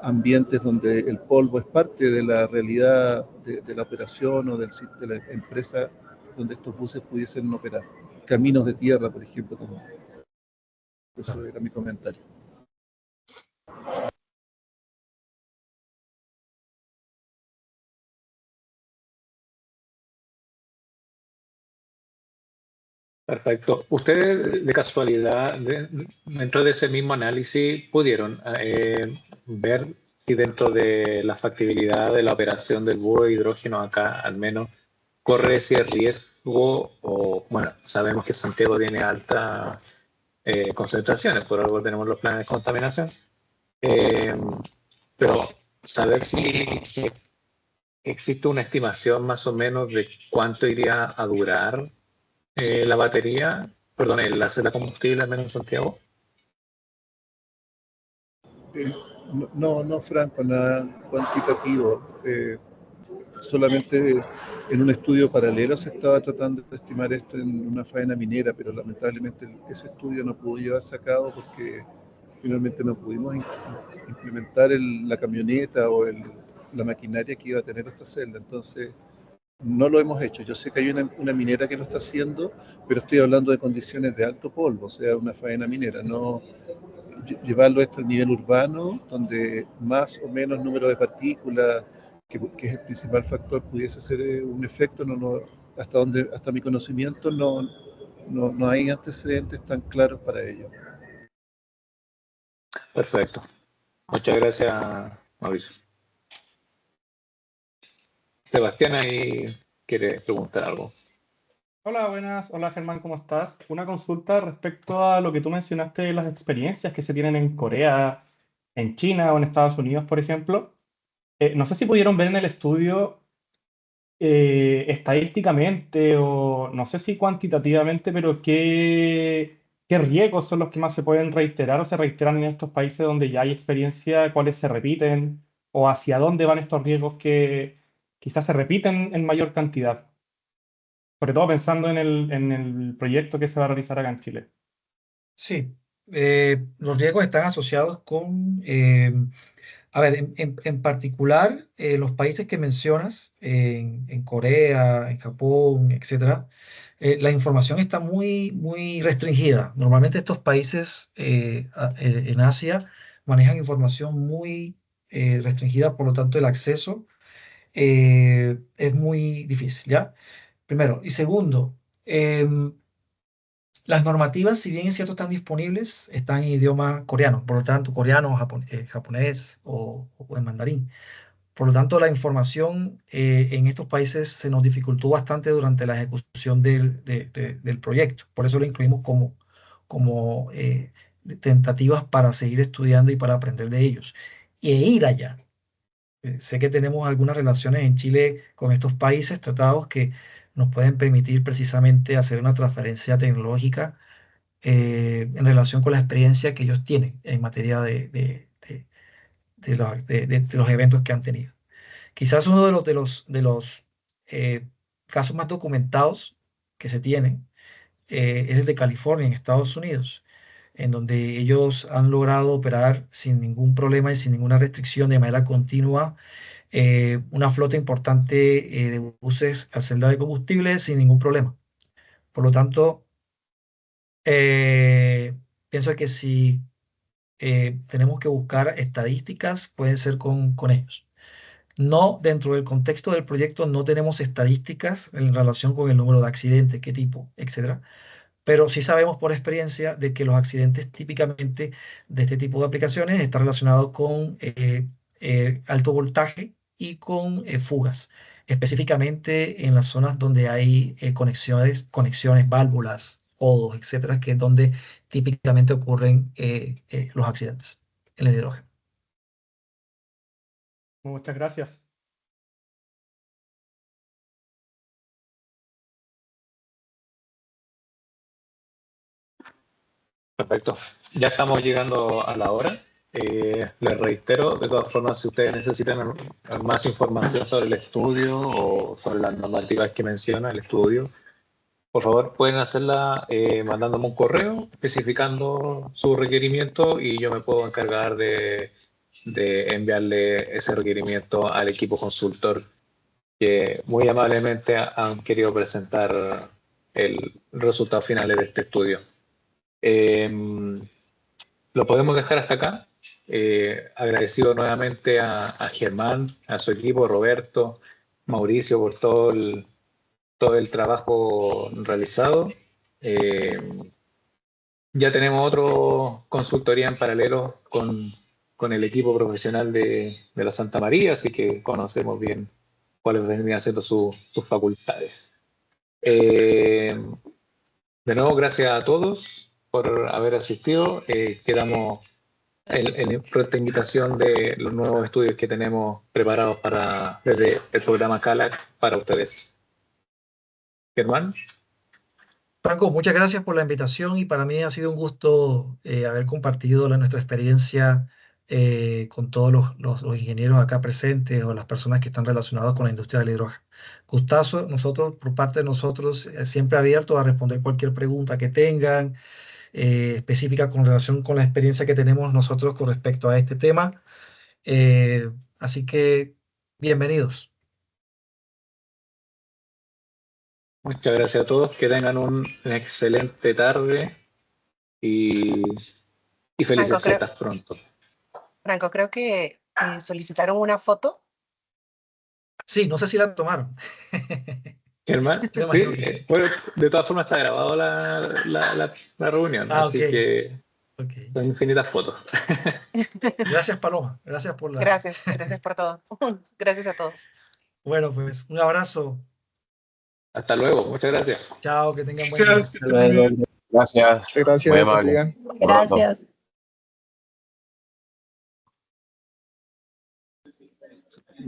ambientes donde el polvo es parte de la realidad de la operación o de la empresa donde estos buses pudiesen operar. Caminos de tierra, por ejemplo, también. Eso era mi comentario. Perfecto. ¿Ustedes de casualidad, dentro de ese mismo análisis, pudieron ver si dentro de la factibilidad de la operación del bus de hidrógeno acá, al menos, corre ese riesgo? O, bueno, sabemos que Santiago tiene altas concentraciones, por algo tenemos los planes de contaminación, eh, pero saber si existe una estimación más o menos de cuánto iría a durar la batería, perdón, la celda combustible, al menos en Santiago. No, Franco, nada cuantitativo. solamente en un estudio paralelo se estaba tratando de estimar esto en una faena minera, pero lamentablemente ese estudio no pudo llevarse a cabo porque finalmente no pudimos implementar la camioneta o la maquinaria que iba a tener esta celda. Entonces, no lo hemos hecho. Yo sé que hay una minera que lo está haciendo, pero estoy hablando de condiciones de alto polvo, o sea, una faena minera, no llevarlo esto al nivel urbano, donde más o menos número de partículas, que es el principal factor, pudiese ser un efecto, hasta mi conocimiento no hay antecedentes tan claros para ello. Perfecto. Muchas gracias, Mauricio. Sebastián ahí quiere preguntar algo. Hola, buenas. Hola, Germán, ¿cómo estás? Una consulta respecto a lo que tú mencionaste de las experiencias que se tienen en Corea, en China o en Estados Unidos, por ejemplo. No sé si pudieron ver en el estudio estadísticamente o no sé si cuantitativamente, pero qué riesgos son los que más se pueden reiterar o se reiteran en estos países donde ya hay experiencia, cuáles se repiten o hacia dónde van estos riesgos que quizás se repiten en mayor cantidad. Sobre todo pensando en el proyecto que se va a realizar acá en Chile. Sí, los riesgos están asociados con, a ver, en particular, los países que mencionas, en Corea, en Japón, etcétera, la información está muy, muy restringida. Normalmente estos países en Asia manejan información muy restringida, por lo tanto el acceso es muy difícil, ¿ya? Primero. Y segundo, las normativas, si bien es cierto están disponibles, están en idioma coreano, por lo tanto, coreano, japonés o en mandarín. Por lo tanto, la información en estos países se nos dificultó bastante durante la ejecución del proyecto. Por eso lo incluimos como tentativas para seguir estudiando y para aprender de ellos. E ir allá. Sé que tenemos algunas relaciones en Chile con estos países, tratados que nos pueden permitir precisamente hacer una transferencia tecnológica en relación con la experiencia que ellos tienen en materia de los eventos que han tenido. Quizás uno de los casos más documentados que se tienen es el de California, en Estados Unidos, en donde ellos han logrado operar sin ningún problema y sin ninguna restricción de manera continua una flota importante de buses a celda de combustible sin ningún problema. Por lo tanto, pienso que si tenemos que buscar estadísticas, pueden ser con ellos. No, dentro del contexto del proyecto no tenemos estadísticas en relación con el número de accidentes, qué tipo, etcétera. Pero sí sabemos por experiencia de que los accidentes típicamente de este tipo de aplicaciones están relacionados con alto voltaje y con fugas, específicamente en las zonas donde hay conexiones, válvulas, podos, etcétera, que es donde típicamente ocurren los accidentes en el hidrógeno. Muchas gracias. Perfecto. Ya estamos llegando a la hora. Les reitero, de todas formas, si ustedes necesitan más información sobre el estudio o sobre las normativas que menciona el estudio, por favor pueden hacerla mandándome un correo especificando su requerimiento y yo me puedo encargar de enviarle ese requerimiento al equipo consultor que muy amablemente han querido presentar el resultado final de este estudio. Lo podemos dejar hasta acá. Agradecido nuevamente a Germán, a su equipo, Roberto, Mauricio, por todo el trabajo realizado. Ya tenemos otra consultoría en paralelo con el equipo profesional de la Santa María, así que conocemos bien cuáles vendrían siendo sus facultades. De nuevo, gracias a todos por haber asistido. Quedamos en pronta invitación de los nuevos estudios que tenemos preparados desde el programa CALAC para ustedes. Germán. Franco, muchas gracias por la invitación y para mí ha sido un gusto haber compartido nuestra experiencia con todos los ingenieros acá presentes o las personas que están relacionadas con la industria del hidrógeno. Gustazo, nosotros, por parte de nosotros, siempre abiertos a responder cualquier pregunta que tengan, específica con relación con la experiencia que tenemos nosotros con respecto a este tema. Así que, bienvenidos. Muchas gracias a todos, que tengan una excelente tarde y felices Franco, fiestas pronto. Franco, creo que solicitaron una foto. Sí, no sé si la tomaron. Germán, Me sí, imagino que sí. bueno, de todas formas está grabado la reunión, así ok. que Ok. son infinitas fotos. Gracias, Paloma. Gracias por la... Gracias por todo. Gracias a todos. Bueno, pues un abrazo. Hasta luego, muchas gracias. Chao, que tengan buen día. Gracias, que estén muy bien. Gracias. Gracias, Muy que amable. estén bien. Hasta pronto. Gracias.